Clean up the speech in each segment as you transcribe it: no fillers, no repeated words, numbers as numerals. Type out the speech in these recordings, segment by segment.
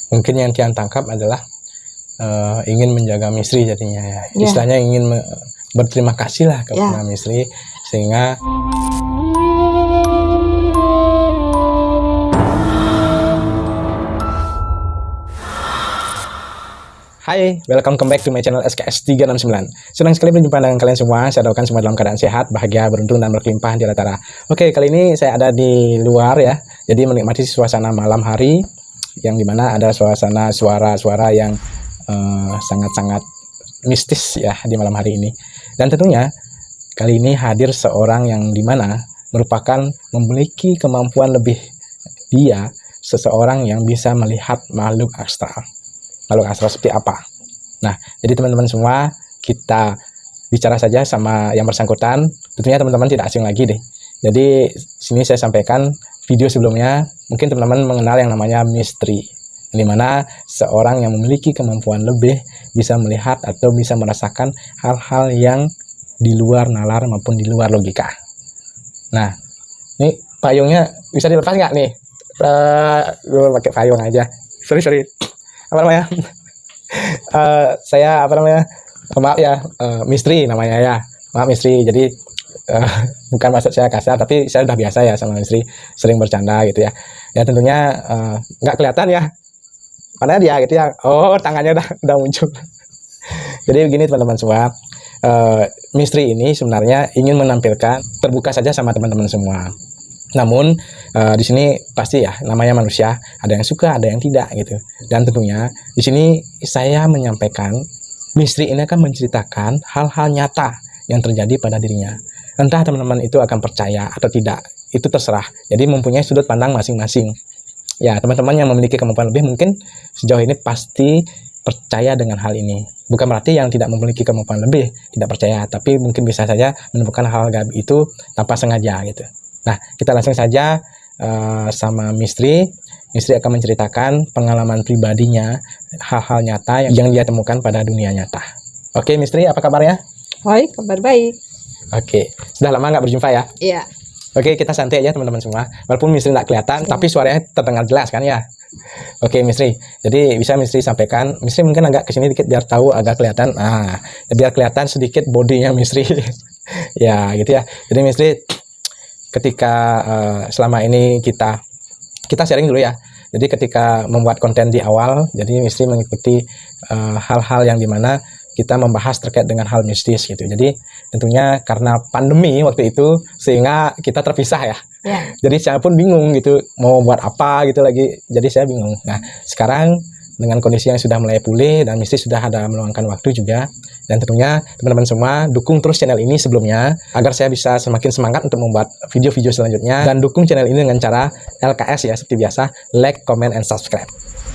mungkin yang Tian tangkap adalah ingin menjaga misteri jadinya ya. Istilahnya ingin berterima kasih lah kepada misteri, sehingga Hai, welcome back to my channel SKS 369. Senang sekali berjumpa dengan kalian semua. Saya doakan semua dalam keadaan sehat, bahagia, beruntung, dan berkelimpahan di antara. Oke, kali ini saya ada di luar ya. Jadi menikmati suasana malam hari, yang dimana ada suasana suara-suara yang sangat-sangat mistis ya di malam hari ini. Dan tentunya kali ini hadir seorang yang dimana merupakan memiliki kemampuan lebih. Dia seseorang yang bisa melihat makhluk astral. Makhluk astral seperti apa? Nah, jadi teman-teman semua, kita bicara saja sama yang bersangkutan. Tentunya teman-teman tidak asing lagi deh. Jadi sini saya sampaikan video sebelumnya, mungkin teman-teman mengenal yang namanya misteri, di mana seorang yang memiliki kemampuan lebih bisa melihat atau bisa merasakan hal-hal yang di luar nalar maupun di luar logika. Nah, ini payungnya bisa dilepas nggak nih? Gue pakai payung aja. Sorry. Apa namanya? Saya maaf ya, misteri namanya ya. Maaf misteri. Jadi bukan maksud saya kasar, tapi saya udah biasa ya sama misteri, sering bercanda gitu ya. Ya tentunya nggak kelihatan ya. Mana dia gitu ya. Oh, tangannya udah muncul. Jadi begini teman-teman semua. Misteri ini sebenarnya ingin menampilkan terbuka saja sama teman-teman semua. Namun di sini pasti ya namanya manusia, ada yang suka, ada yang tidak gitu. Dan tentunya di sini saya menyampaikan misteri ini akan menceritakan hal-hal nyata yang terjadi pada dirinya. Entah teman-teman itu akan percaya atau tidak, itu terserah. Jadi mempunyai sudut pandang masing-masing. Ya, teman-teman yang memiliki kemampuan lebih mungkin sejauh ini pasti percaya dengan hal ini. Bukan berarti yang tidak memiliki kemampuan lebih tidak percaya, tapi mungkin bisa saja menemukan hal gaib itu tanpa sengaja gitu. Nah, kita langsung saja sama misteri. Misteri akan menceritakan pengalaman pribadinya, hal-hal nyata yang dia temukan pada dunia nyata. Oke, misteri, apa kabarnya? Baik, kabar baik. Oke, sudah lama nggak berjumpa ya? Iya. Oke, kita santai aja teman-teman semua. Walaupun misteri nggak kelihatan, tapi suaranya terdengar jelas kan ya? Oke, misteri. Jadi bisa misteri sampaikan. Misteri mungkin agak kesini dikit biar tahu agak kelihatan. Nah, biar kelihatan sedikit bodinya misteri. Ya, gitu ya. Jadi misteri, ketika selama ini kita sharing dulu ya. Jadi ketika membuat konten di awal, jadi misteri mengikuti hal-hal yang dimana kita membahas terkait dengan hal mistis gitu. Jadi tentunya karena pandemi waktu itu sehingga kita terpisah ya. Jadi saya pun bingung gitu mau buat apa gitu lagi. Jadi saya bingung. Nah sekarang dengan kondisi yang sudah mulai pulih dan misteri sudah ada meluangkan waktu juga. Dan tentunya teman-teman semua dukung terus channel ini sebelumnya agar saya bisa semakin semangat untuk membuat video-video selanjutnya. Dan dukung channel ini dengan cara LKS ya, seperti biasa, like, comment, and subscribe.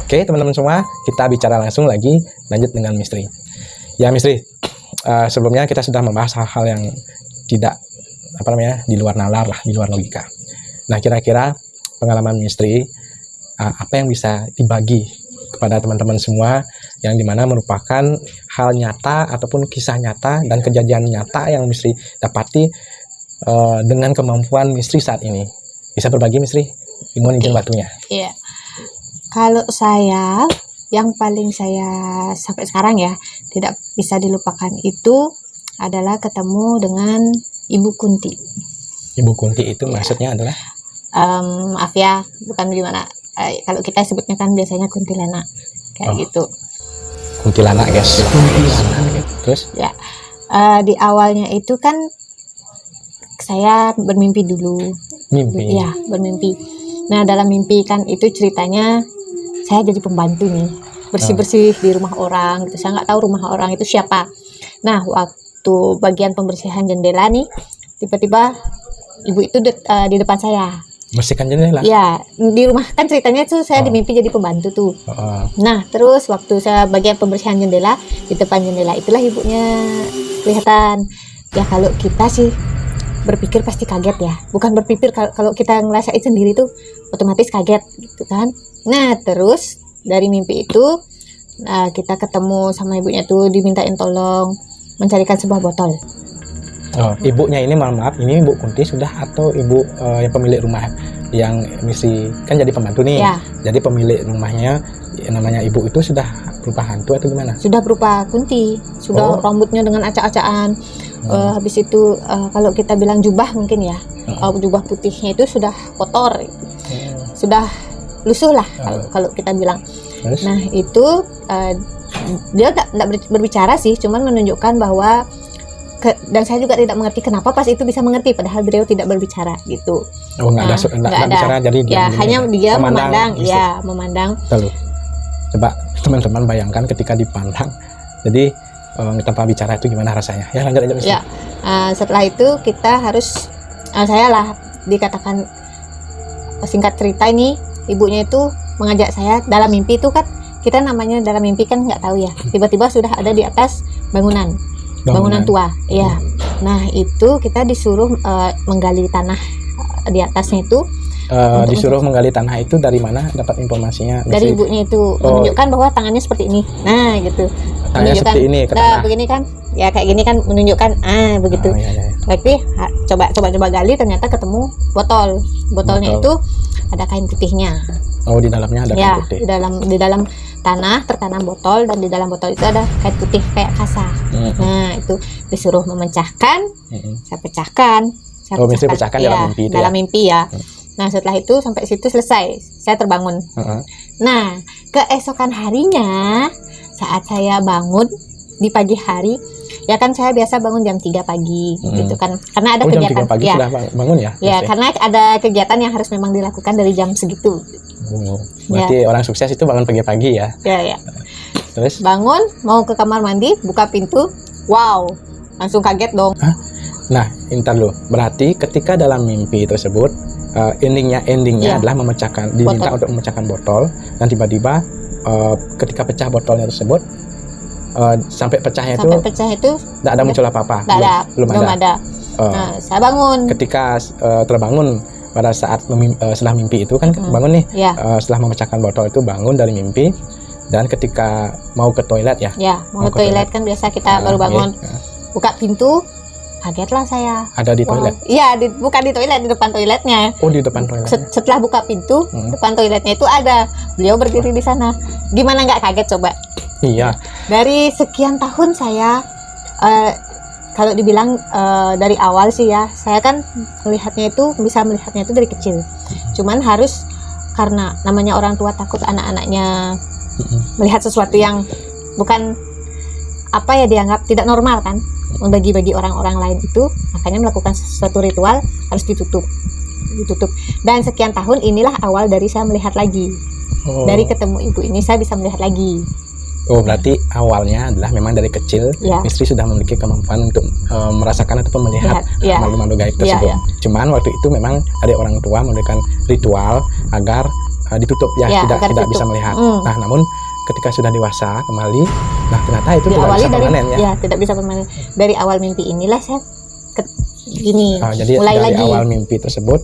Oke teman-teman semua, kita bicara langsung lagi, lanjut dengan misteri. Ya misteri, sebelumnya kita sudah membahas hal-hal yang tidak di luar nalar lah, di luar logika. Nah kira-kira pengalaman misteri apa yang bisa dibagi kepada teman-teman semua yang dimana merupakan hal nyata ataupun kisah nyata dan kejadian nyata yang misteri dapati dengan kemampuan misteri saat ini. Bisa berbagi misteri? Mohon izin waktunya. Iya. Kalau saya, yang paling saya sampai sekarang ya tidak bisa dilupakan itu adalah ketemu dengan Ibu Kunti. Ibu Kunti itu maksudnya adalah? Maaf ya, bukan gimana. Kalau kita sebutnya kan biasanya kuntilanak kayak gitu. Kuntilanak guys. Terus? Ya, di awalnya itu kan saya bermimpi dulu. Mimpi? Ya, bermimpi. Nah dalam mimpi kan itu ceritanya saya jadi pembantu nih, bersih-bersih di rumah orang gitu. Saya nggak tahu rumah orang itu siapa. Nah waktu bagian pembersihan jendela nih, tiba-tiba ibu itu di depan saya. Bersihkan jendela? Ya, di rumah kan ceritanya tuh saya dimimpi jadi pembantu tuh. Nah terus waktu saya bagian pembersihan jendela, di depan jendela itulah ibunya kelihatan. Ya kalau kita sih berpikir pasti kaget ya, bukan berpikir kalau kita ngerasain sendiri tuh otomatis kaget gitu kan. Nah terus dari mimpi itu kita ketemu sama ibunya tuh, dimintain tolong mencarikan sebuah botol. Oh, ibunya ini, mohon maaf, ini Ibu Kunti sudah atau ibu yang pemilik rumah yang misi kan jadi pembantu nih. Ya. Jadi pemilik rumahnya namanya ibu itu sudah berupa hantu atau gimana? Sudah berupa Kunti, sudah rambutnya dengan acak-acakan. Habis itu kalau kita bilang jubah mungkin ya, jubah putihnya itu sudah kotor, sudah lusuh lah kalau kita bilang. Terus? Nah itu dia tidak berbicara sih, cuman menunjukkan bahwa dan saya juga tidak mengerti kenapa pas itu bisa mengerti padahal beliau tidak berbicara gitu. Oh, nggak ada bicara, jadi ya hanya dia memandang, gitu. ya memandang. Lalu, coba teman-teman bayangkan ketika dipandang, jadi tanpa bicara itu gimana rasanya? Ya lanjut aja. Ya, setelah itu kita harus, saya lah dikatakan, singkat cerita ini ibunya itu mengajak saya dalam mimpi itu kan, kita namanya dalam mimpi kan nggak tahu ya, tiba-tiba sudah ada di atas bangunan tua, ya. Nah itu kita disuruh menggali tanah di atasnya itu. Disuruh menggali tanah itu dari mana dapat informasinya? Dari ibunya itu menunjukkan bahwa tangannya seperti ini. Nah gitu. Tangannya seperti ini ke tanah. Begini kan? Ya kayak gini kan menunjukkan begitu. Iya. Tapi coba gali ternyata ketemu botol. Botolnya itu ada kain putihnya. Oh, di dalamnya ada kain putih. Di dalam tanah tertanam botol, dan di dalam botol itu ada kain putih kayak kasa. Nah itu disuruh memecahkan. Saya pecahkan. Mesti pecahkan dalam mimpi itu. Dalam mimpi ya. Nah setelah itu sampai situ selesai, saya terbangun. Nah keesokan harinya saat saya bangun di pagi hari, ya kan saya biasa bangun jam 3 pagi gitu kan, karena ada kegiatan. Jam 3 pagi ya, sudah bangun ya? Ya karena ada kegiatan yang harus memang dilakukan dari jam segitu. Berarti orang sukses itu bangun pagi-pagi ya? Ya. Terus? Bangun, mau ke kamar mandi, buka pintu, wow, langsung kaget dong. Nah, ntar dulu. Berarti ketika dalam mimpi tersebut endingnya adalah diminta untuk memecahkan botol, dan tiba-tiba ketika pecah botolnya tersebut sampai pecah itu tidak ada muncul apa-apa. Belum ada. Nah, saya bangun. Ketika terbangun pada saat setelah mimpi itu kan bangun nih. Setelah memecahkan botol itu bangun dari mimpi, dan ketika mau ke toilet ya. Ya, mau ke toilet kan biasa kita baru bangun. Buka pintu, kagetlah saya. Ada di toilet? Iya, bukan di toilet, di depan toiletnya. Oh, di depan toilet. Setelah buka pintu, depan toiletnya itu ada. Beliau berdiri di sana. Gimana nggak kaget coba? Iya. Dari sekian tahun saya, kalau dibilang dari awal sih ya, saya kan bisa melihatnya itu dari kecil. Cuman harus, karena namanya orang tua takut anak-anaknya melihat sesuatu yang bukan dianggap tidak normal kan, bagi orang-orang lain itu, makanya melakukan sesuatu ritual harus ditutup. Dan sekian tahun inilah awal dari saya melihat lagi. Dari ketemu ibu ini saya bisa melihat lagi. Oh, berarti awalnya adalah memang dari kecil istri sudah memiliki kemampuan untuk merasakan atau melihat makhluk-makhluk gaib tersebut. Cuman waktu itu memang ada orang tua memberikan ritual agar ditutup tidak bisa melihat. Nah, namun ketika sudah dewasa kembali, nah ternyata itu tidak bisa permanen ya. Ya, tidak bisa permanen. Dari awal mimpi inilah saya jadi mulai dari lagi. Awal mimpi tersebut,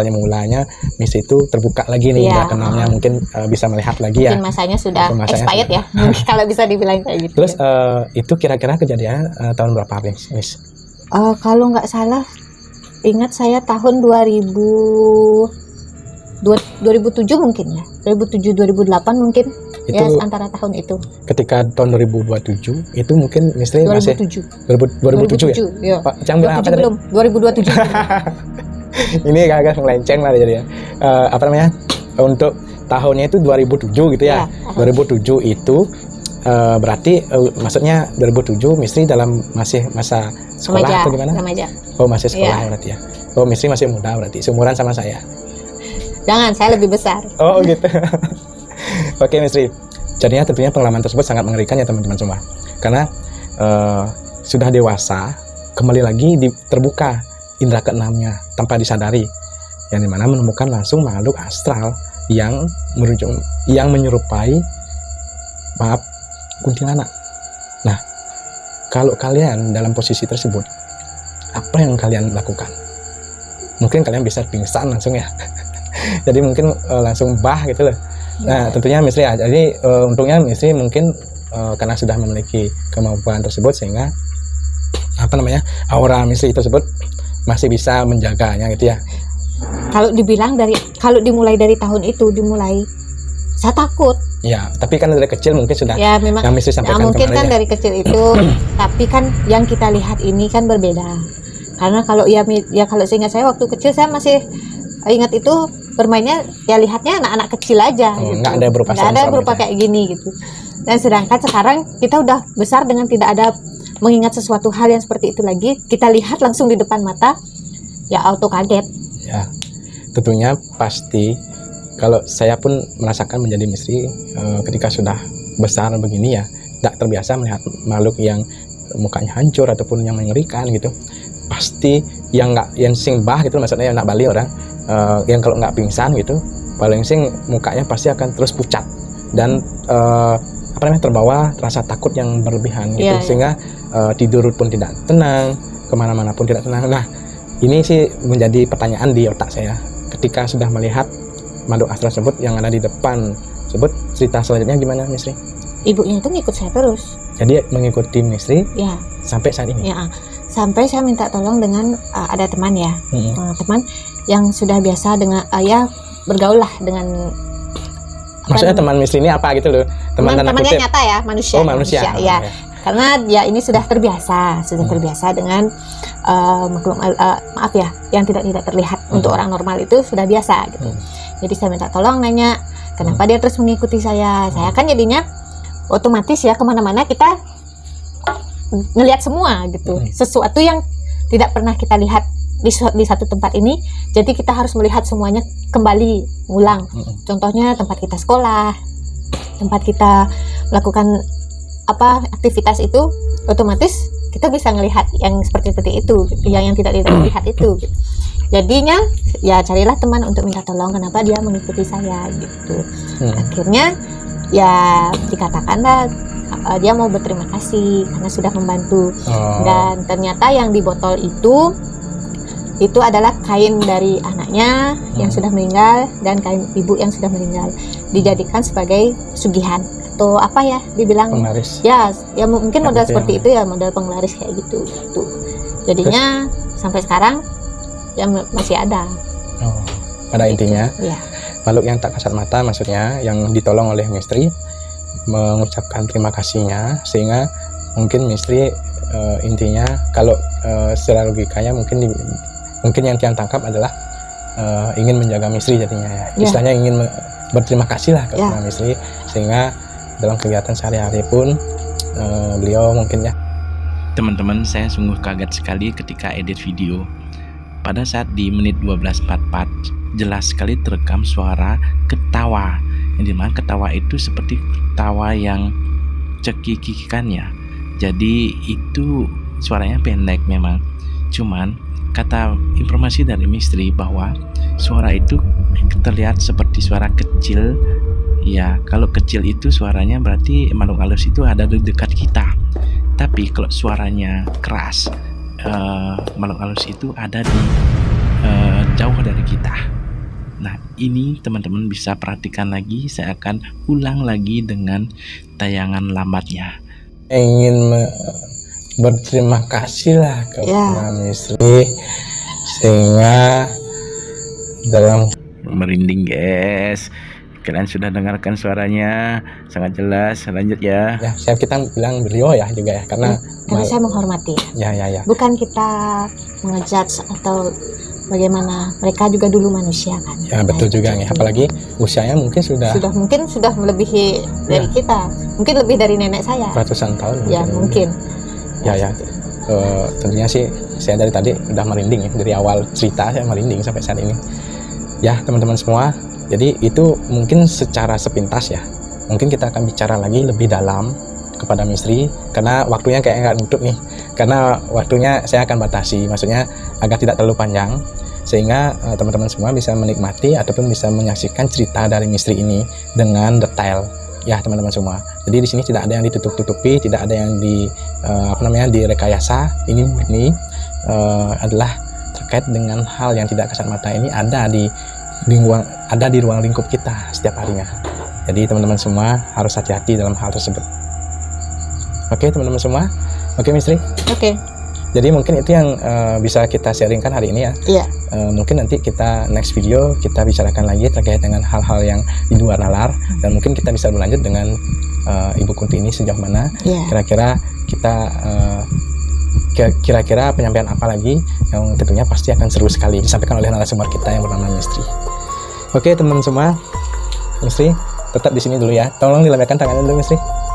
mulanya misi itu terbuka lagi nih, kenalnya mungkin bisa melihat lagi ya. Mungkin masanya sudah expired ya, kalau bisa dibilang kayak gitu. Terus itu kira-kira kejadian tahun berapa, Miss? Kalau nggak salah, ingat saya tahun 2007 mungkin ya, 2007-2008 mungkin. Itu antara tahun itu. Ketika tahun 2027 itu mungkin misteri 2007 ya? Pak, jangan bilang apa tadi? Belum, 2027. Ini agak melenceng lah jadi ya. Untuk tahunnya itu 2007 gitu ya. 2007 itu berarti maksudnya 2007 misteri dalam masih masa sekolah atau gimana? Remaja. Oh, masih sekolah berarti ya. Oh, misteri masih muda berarti, seumuran sama saya. Jangan, saya lebih besar. Oh gitu. Oke, Misteri. Jadinya tentunya pengalaman tersebut sangat mengerikan ya teman-teman semua. Karena sudah dewasa, kembali lagi terbuka indera keenamnya tanpa disadari, yang dimana menemukan langsung makhluk astral yang menyerupai kuntilanak. Nah, kalau kalian dalam posisi tersebut, apa yang kalian lakukan? Mungkin kalian bisa pingsan langsung ya. Jadi mungkin langsung gitu loh. Nah, tentunya Misteri jadi untungnya Misteri mungkin karena sudah memiliki kemampuan tersebut sehingga apa namanya, aura Misri tersebut masih bisa menjaganya gitu ya. Kalau dimulai dari tahun itu saya takut. Ya, tapi kan dari kecil mungkin sudah Ya memang yang Misri sampaikan mungkin kemarin kan ya. dari kecil itu tapi kan yang kita lihat ini kan berbeda. Karena kalau kalau seingat saya waktu kecil saya masih ingat itu bermainnya ya lihatnya anak-anak kecil aja gitu. Nggak ada berupa Nggak ada serem-serem berupa gitu ya. kayak gini gitu. Dan sedangkan sekarang kita udah besar dengan tidak ada mengingat sesuatu hal yang seperti itu lagi, kita lihat langsung di depan mata, ya auto kaget. Ya, tentunya pasti kalau saya pun merasakan menjadi misteri ketika sudah besar begini ya, tidak terbiasa melihat makhluk yang mukanya hancur ataupun yang mengerikan gitu. Pasti yang sing bah gitu, maksudnya yang nak balik orang yang kalau nggak pingsan gitu, paling sing mukanya pasti akan terus pucat dan terbawa rasa takut yang berlebihan gitu, sehingga tidur pun tidak tenang, kemana-mana pun tidak tenang. Nah, ini sih menjadi pertanyaan di otak saya ketika sudah melihat makhluk astral tersebut yang ada di depan tersebut. Cerita selanjutnya gimana, Misri? Ibunya itu ngikut saya terus. Jadi mengikuti Misri ya sampai saat ini. Ya, sampai saya minta tolong dengan ada teman ya, teman yang sudah biasa dengan bergaul lah dengan. Maksudnya teman Misri ini apa gitu loh? Temannya nyata ya, manusia. Oh, manusia. Ya. Karena dia ini sudah terbiasa dengan makhluk maaf ya, yang tidak terlihat. Untuk orang normal itu sudah biasa gitu. Jadi saya minta tolong nanya, kenapa dia terus mengikuti saya? Saya kan jadinya otomatis ya kemana-mana kita ngelihat semua gitu. Sesuatu yang tidak pernah kita lihat di satu tempat ini, jadi kita harus melihat semuanya kembali ulang. Contohnya tempat kita sekolah, tempat kita melakukan aktivitas itu, otomatis kita bisa melihat yang seperti itu, yang tidak dilihat itu gitu. Jadinya ya carilah teman untuk minta tolong kenapa dia mengikuti saya gitu. Akhirnya ya dikatakanlah dia mau berterima kasih karena sudah membantu. Dan ternyata yang di botol itu adalah kain dari anaknya yang sudah meninggal dan kain ibu yang sudah meninggal, dijadikan sebagai sugihan atau dibilang penglaris. Ya mungkin modal seperti ya. itu ya, modal penglaris kayak gitu. Jadinya sampai sekarang ya masih ada. Pada intinya ya, makhluk yang tak kasat mata, maksudnya yang ditolong oleh Misteri, mengucapkan terima kasihnya, sehingga mungkin Misteri intinya kalau secara logikanya mungkin yang Tian tangkap adalah ingin menjaga Misteri jadinya ya. Istilahnya ingin berterima kasih lah kepada Misteri, sehingga dalam kegiatan sehari-hari pun beliau mungkin ya. Teman-teman, saya sungguh kaget sekali ketika edit video. Pada saat di menit 12.44 jelas sekali terekam suara ketawa, yang dimana ketawa itu seperti ketawa yang cekikikannya. Jadi itu suaranya pendek memang, cuman kata informasi dari Misteri bahwa suara itu terlihat seperti suara kecil. Ya, kalau kecil itu suaranya berarti makhluk halus itu ada di dekat kita. Tapi kalau suaranya keras, makhluk halus itu ada di jauh dari kita. Nah, ini teman-teman bisa perhatikan lagi. Saya akan ulang lagi dengan tayangan lambatnya. Ingin berterima kasih lah kepada Misteri, sehingga dalam merinding guys. Kalian sudah dengarkan suaranya sangat jelas. Lanjut ya. Ya, kita bilang beliau ya juga ya, karena saya menghormati. Ya. Bukan kita mengejudge atau bagaimana, mereka juga dulu manusia kan. Ya, betul juga nih. Apalagi usianya mungkin sudah melebihi dari kita. Mungkin lebih dari nenek saya. Ratusan tahun. Ya, mungkin. Ya. Tentunya sih saya dari tadi udah merinding ya. Dari awal cerita saya merinding sampai saat ini. Ya, teman-teman semua. Jadi itu mungkin secara sepintas ya. Mungkin kita akan bicara lagi lebih dalam kepada Misteri, karena waktunya kayak nggak nutup nih. Karena waktunya saya akan batasi, maksudnya agar tidak terlalu panjang, sehingga teman-teman semua bisa menikmati ataupun bisa menyaksikan cerita dari Misteri ini dengan detail. Ya, teman-teman semua. Jadi di sini tidak ada yang ditutup-tutupi, tidak ada yang direkayasa. Ini murni adalah terkait dengan hal yang tidak kasat mata ini ada di ruang lingkup kita setiap harinya. Jadi teman-teman semua harus hati-hati dalam hal tersebut. Oke, teman-teman semua. Oke, Misteri. Oke. Jadi mungkin itu yang bisa kita sharingkan hari ini ya. Iya. Mungkin nanti kita next video kita bicarakan lagi terkait dengan hal-hal yang di luar nalar, dan mungkin kita bisa berlanjut dengan Ibu Kunti ini sejauh mana. Iya. Kira-kira kita kira-kira penyampaian apa lagi yang tentunya pasti akan seru sekali disampaikan oleh narasumber kita yang bernama Mistri. Oke teman-teman semua, Mistri tetap di sini dulu ya. Tolong dilambaikan tangannya dulu Mistri.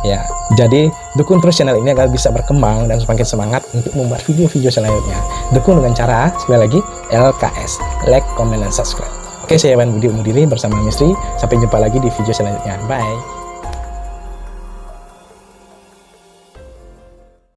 Ya, jadi dukung terus channel ini agar bisa berkembang dan semakin semangat untuk membuat video-video selanjutnya. Dukung dengan cara, sekali lagi, LKS, like, comment, dan subscribe. Oke, saya Iwan Budi undur diri bersama Mistri. Sampai jumpa lagi di video selanjutnya. Bye.